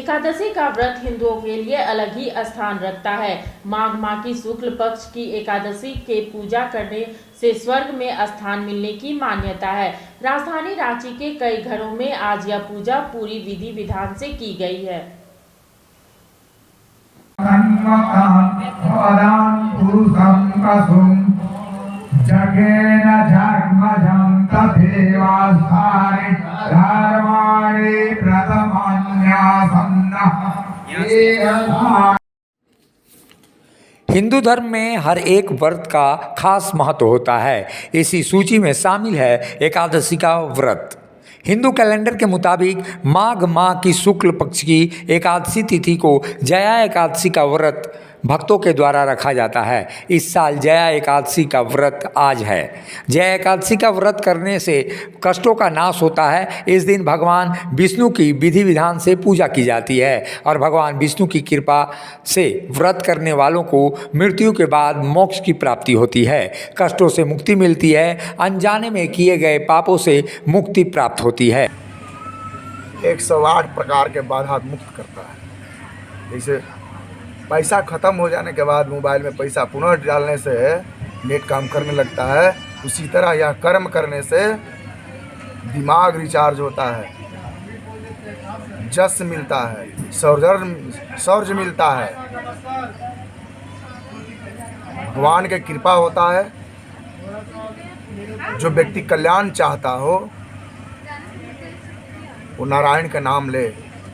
एकादशी का व्रत हिंदुओं के लिए अलग ही स्थान रखता है। माघ माह की शुक्ल पक्ष की एकादशी के पूजा करने से स्वर्ग में स्थान मिलने की मान्यता है। राजधानी रांची के कई घरों में आज यह पूजा पूरी विधि विधान से की गई है। हिंदू धर्म में हर एक व्रत का खास महत्व होता है। इसी सूची में शामिल है एकादशी का व्रत। हिंदू कैलेंडर के मुताबिक माघ माह की शुक्ल पक्ष की एकादशी तिथि को जया एकादशी का व्रत भक्तों के द्वारा रखा जाता है। इस साल जया एकादशी का व्रत आज है। जया एकादशी का व्रत करने से कष्टों का नाश होता है। इस दिन भगवान विष्णु की विधि विधान से पूजा की जाती है और भगवान विष्णु की कृपा से व्रत करने वालों को मृत्यु के बाद मोक्ष की प्राप्ति होती है, कष्टों से मुक्ति मिलती है, अनजाने में किए गए पापों से मुक्ति प्राप्त होती है। 108 प्रकार के बाधा मुक्त करता है। जैसे पैसा ख़त्म हो जाने के बाद मोबाइल में पैसा पुनः डालने से नेट काम करने लगता है, उसी तरह यह कर्म करने से दिमाग रिचार्ज होता है, जस मिलता है, शौर्य मिलता है, भगवान की कृपा होता है। जो व्यक्ति कल्याण चाहता हो वो नारायण का नाम ले,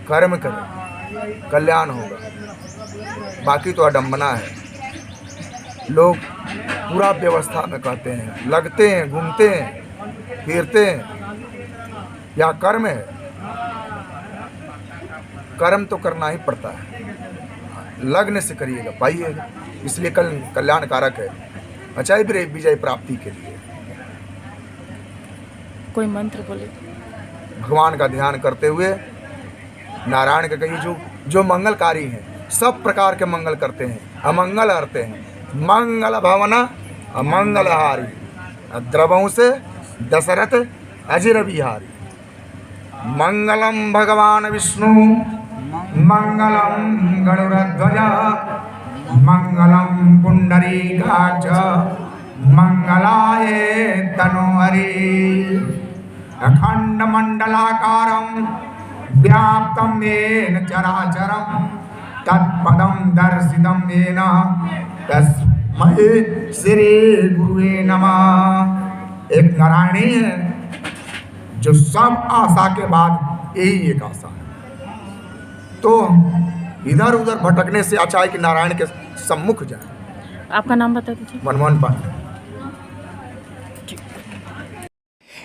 कर्म करे, कल्याण होगा। बाकी तो अडंबना है। लोग पूरा व्यवस्था में कहते हैं, लगते हैं, घूमते हैं, फिरते हैं, या कर्म है। कर्म तो करना ही पड़ता है, लगने से करिएगा पाइएगा, इसलिए कल्याण कारक है, अचाई विजय प्राप्ति के लिए। कोई मंत्र बोले? भगवान का ध्यान करते हुए नारायण का कहिए, जो मंगलकारी हैं, सब प्रकार के मंगल करते हैं, अमंगल हरते हैं। मंगल भवना अमंगल हारी, द्रवों से दशरथ अजिर बिहारी। मंगलम भगवान विष्णु मंगलम गरुड़ध्वज मंगलम पुंडरीकाक्ष मंगलाय तनोहरि। अखंड मंडलाकारं व्याप्तं येन चराचरं तत्पदं दर्शितं येन तस्मै श्री गुरुवे नमः। एक नारायणी है जो सब आशा के बाद यही एक आशा है। तो इधर उधर भटकने से अच्छा है कि नारायण के सम्मुख जाए। आपका नाम बता दीजिए। मनमोहन पांडे।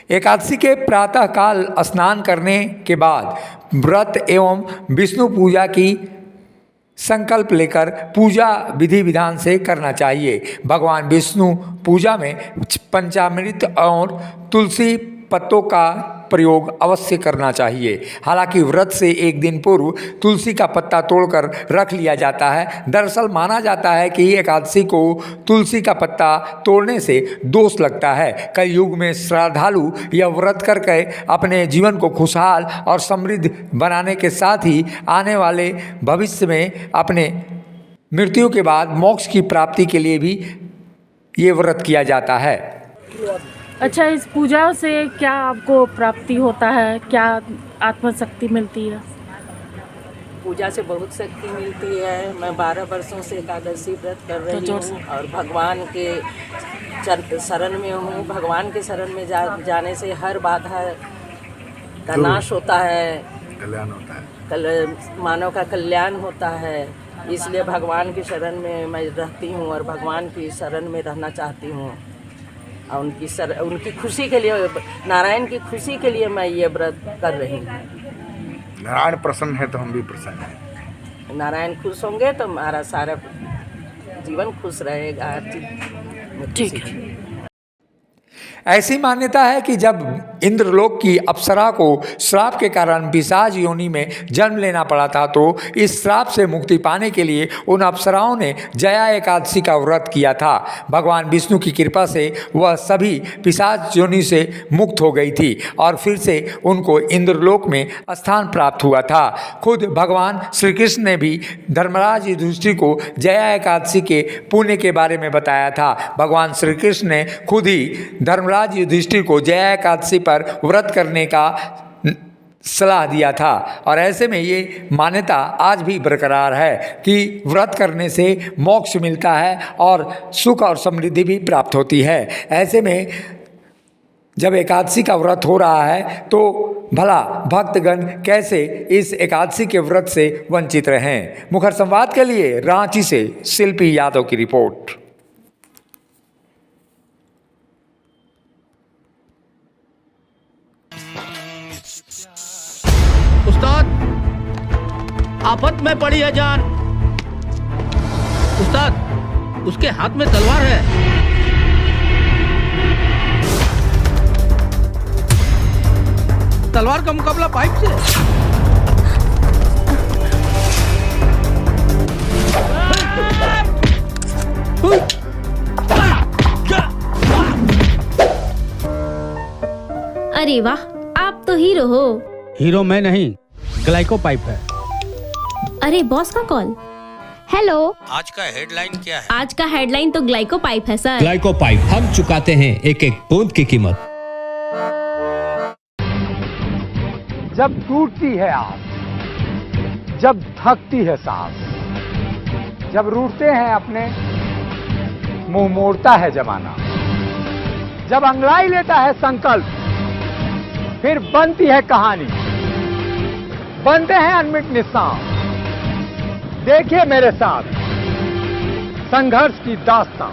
एकादशी के प्रातः काल स्नान करने के बाद व्रत एवं विष्णु पूजा की संकल्प लेकर पूजा विधि विधान से करना चाहिए। भगवान विष्णु पूजा में पंचामृत और तुलसी पत्तों का प्रयोग अवश्य करना चाहिए। हालांकि व्रत से एक दिन पूर्व तुलसी का पत्ता तोड़कर रख लिया जाता है। दरअसल माना जाता है कि एकादशी को तुलसी का पत्ता तोड़ने से दोष लगता है। कलयुग में श्रद्धालु यह व्रत करके अपने जीवन को खुशहाल और समृद्ध बनाने के साथ ही आने वाले भविष्य में अपने मृत्यु के बाद मोक्ष की प्राप्ति के लिए भी ये व्रत किया जाता है। अच्छा, इस पूजा से क्या आपको प्राप्ति होता है? क्या आत्मशक्ति मिलती है? पूजा से बहुत शक्ति मिलती है। मैं 12 वर्षों से एकादशी व्रत कर रही हूँ और भगवान के शरण में हूँ। भगवान के शरण में जाने से हर बाधा का नाश होता है, कल्याण होता है, मानव का कल्याण होता है। इसलिए भगवान की शरण में मैं रहती हूँ और भगवान की शरण में रहना चाहती हूँ। और उनकी खुशी के लिए, नारायण की खुशी के लिए मैं ये व्रत कर रही हूँ। नारायण प्रसन्न है तो हम भी प्रसन्न हैं। नारायण खुश होंगे तो हमारा सारा जीवन खुश रहेगा, हर चीज ठीक है। ऐसी मान्यता है कि जब इंद्रलोक की अप्सरा को श्राप के कारण पिशाच योनि में जन्म लेना पड़ा था, तो इस श्राप से मुक्ति पाने के लिए उन अप्सराओं ने जया एकादशी का व्रत किया था। भगवान विष्णु की कृपा से वह सभी पिशाच योनि से मुक्त हो गई थी और फिर से उनको इंद्रलोक में स्थान प्राप्त हुआ था। खुद भगवान श्री कृष्ण ने भी धर्मराज युधिष्ठिर को जया एकादशी के पुण्य के बारे में बताया था। भगवान श्री कृष्ण ने खुद ही धर्मराज युधिष्ठिर को जया एकादशी पर व्रत करने का सलाह दिया था और ऐसे में ये मान्यता आज भी बरकरार है कि व्रत करने से मोक्ष मिलता है और सुख और समृद्धि भी प्राप्त होती है। ऐसे में जब एकादशी का व्रत हो रहा है तो भला भक्तगण कैसे इस एकादशी के व्रत से वंचित रहें। मुखर संवाद के लिए रांची से शिल्पी यादव की रिपोर्ट। उस्ताद, आफत में पड़ी है जान। उस्ताद, उसके हाथ में तलवार है। तलवार का मुकाबला पाइप से। अरे वाह, आप तो हीरो हो। हीरो मैं नहीं, ग्लाइको पाइप है। अरे बॉस का कॉल। हेलो, आज का हेडलाइन क्या है? आज का हेडलाइन तो ग्लाइको पाइप है सर। ग्लाइको पाइप, हम चुकाते हैं एक एक बूंद की कीमत। जब टूटती है आस, जब थकती है सांस, जब रूठते हैं अपने, मुंह मोड़ता है जमाना, जब अंगड़ाई लेता है संकल्प, फिर बनती है कहानी, बनते हैं अनमिट निशान। देखिए मेरे साथ संघर्ष की दास्तां।